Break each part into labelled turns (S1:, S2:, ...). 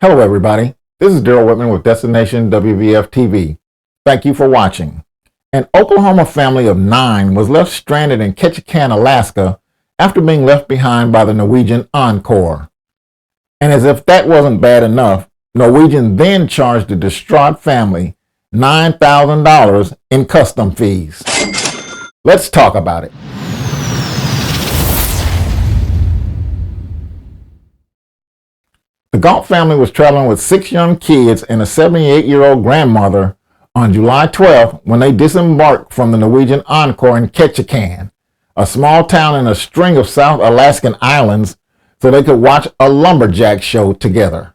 S1: Hello everybody, this is Daryl Whitman with DestinationWVFTV. Thank you for watching. An Oklahoma family of 9 was left stranded in Ketchikan, Alaska after being left behind by the Norwegian Encore. And as if that wasn't bad enough, Norwegian then charged the distraught family $9,000 in custom fees. Let's talk about it. The Galt family was traveling with 6 young kids and a 78-year-old grandmother on July 12th when they disembarked from the Norwegian Encore in Ketchikan, a small town in a string of South Alaskan islands, so they could watch a lumberjack show together.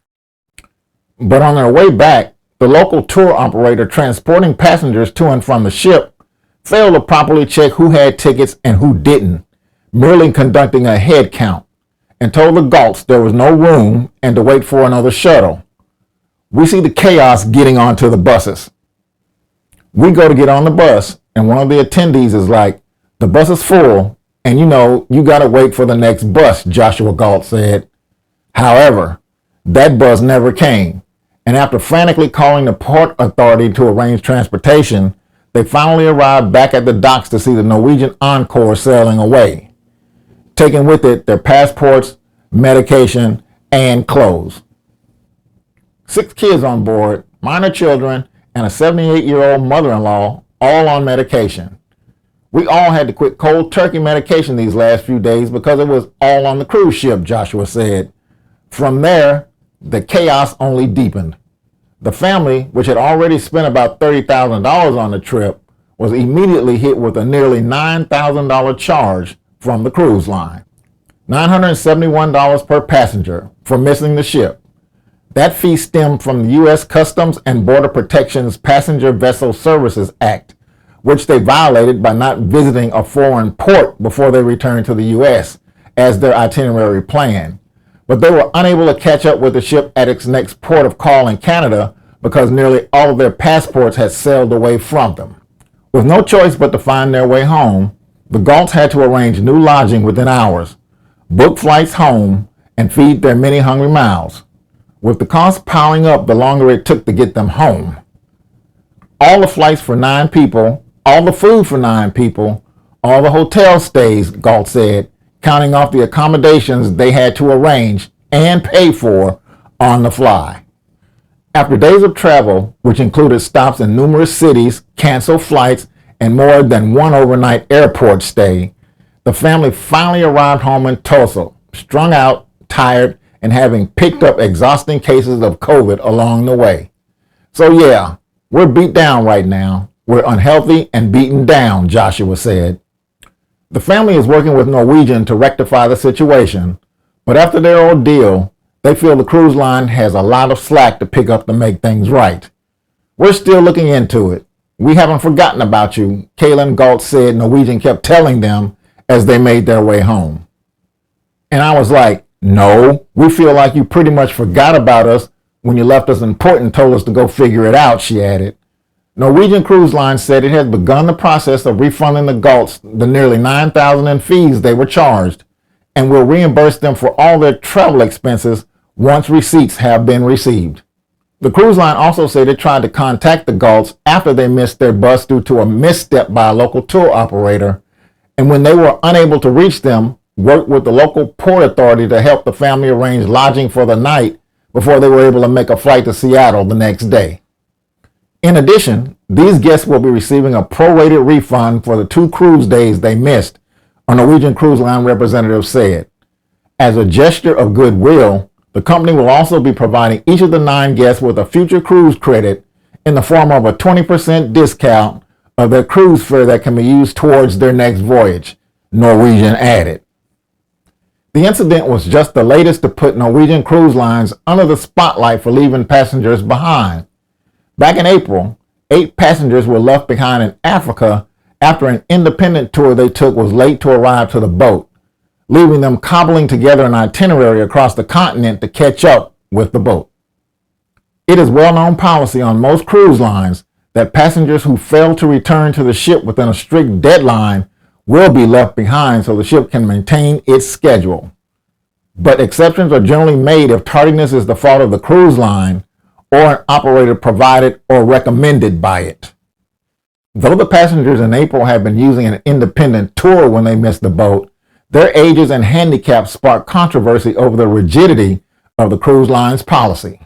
S1: But on their way back, the local tour operator transporting passengers to and from the ship failed to properly check who had tickets and who didn't, merely conducting a head count, and told the Galts there was no room and to wait for another shuttle. We see the chaos getting onto the buses. We go to get on the bus, and one of the attendees is like, "The bus is full, and you gotta wait for the next bus," Joshua Galt said. However, that bus never came, and after frantically calling the port authority to arrange transportation, they finally arrived back at the docks to see the Norwegian Encore sailing away, taking with it their passports, medication, and clothes. 6 kids on board, minor children, and a 78-year-old mother-in-law, all on medication. We all had to quit cold turkey medication these last few days because it was all on the cruise ship, Joshua said. From there, the chaos only deepened. The family, which had already spent about $30,000 on the trip, was immediately hit with a nearly $9,000 charge from the cruise line. $971 per passenger for missing the ship. That fee stemmed from the U.S. Customs and Border Protection's Passenger Vessel Services Act, which they violated by not visiting a foreign port before they returned to the U.S. as their itinerary planned. But they were unable to catch up with the ship at its next port of call in Canada because nearly all of their passports had sailed away from them. With no choice but to find their way home, the Galts had to arrange new lodging within hours, book flights home, and feed their many hungry mouths, with the cost piling up the longer it took to get them home. All the flights for 9 people, all the food for 9 people, all the hotel stays, Galt said, counting off the accommodations they had to arrange and pay for on the fly. After days of travel, which included stops in numerous cities, canceled flights, and more than one overnight airport stay, the family finally arrived home in Tulsa, strung out, tired, and having picked up exhausting cases of COVID along the way. So yeah, we're beat down right now. We're unhealthy and beaten down, Joshua said. The family is working with Norwegian to rectify the situation, but after their ordeal, they feel the cruise line has a lot of slack to pick up to make things right. We're still looking into it. We haven't forgotten about you, Kaylin Galt said Norwegian kept telling them as they made their way home. And I was like, "No, we feel like you pretty much forgot about us when you left us in port and told us to go figure it out," she added. Norwegian Cruise Line said it has begun the process of refunding the Galts the nearly $9,000 in fees they were charged and will reimburse them for all their travel expenses once receipts have been received. The cruise line also said it tried to contact the Galts after they missed their bus due to a misstep by a local tour operator, and when they were unable to reach them, worked with the local port authority to help the family arrange lodging for the night before they were able to make a flight to Seattle the next day. In addition, these guests will be receiving a prorated refund for the 2 cruise days they missed, a Norwegian Cruise Line representative said. As a gesture of goodwill, the company will also be providing each of the 9 guests with a future cruise credit in the form of a 20% discount of their cruise fare that can be used towards their next voyage, Norwegian added. The incident was just the latest to put Norwegian Cruise Lines under the spotlight for leaving passengers behind. Back in April, 8 passengers were left behind in Africa after an independent tour they took was late to arrive to the boat, leaving them cobbling together an itinerary across the continent to catch up with the boat. It is well-known policy on most cruise lines that passengers who fail to return to the ship within a strict deadline will be left behind so the ship can maintain its schedule. but exceptions are generally made if tardiness is the fault of the cruise line or an operator provided or recommended by it. Though the passengers in April have been using an independent tour when they missed the boat, their ages and handicaps sparked controversy over the rigidity of the cruise line's policy.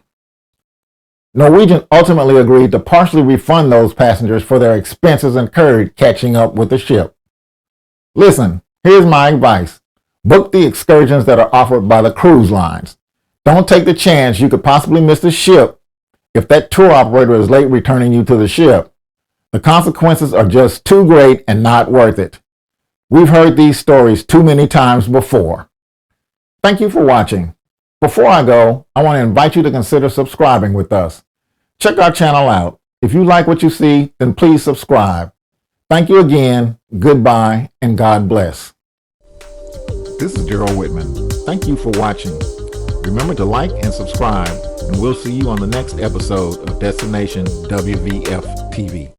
S1: Norwegian ultimately agreed to partially refund those passengers for their expenses incurred catching up with the ship. Listen, here's my advice. Book the excursions that are offered by the cruise lines. Don't take the chance you could possibly miss the ship if that tour operator is late returning you to the ship. The consequences are just too great and not worth it. We've heard these stories too many times before. Thank you for watching. Before I go, I want to invite you to consider subscribing with us. Check our channel out. If you like what you see, then please subscribe. Thank you again, goodbye, and God bless. This is Gerald Whitman. Thank you for watching. Remember to like and subscribe, and we'll see you on the next episode of Destination WVF TV.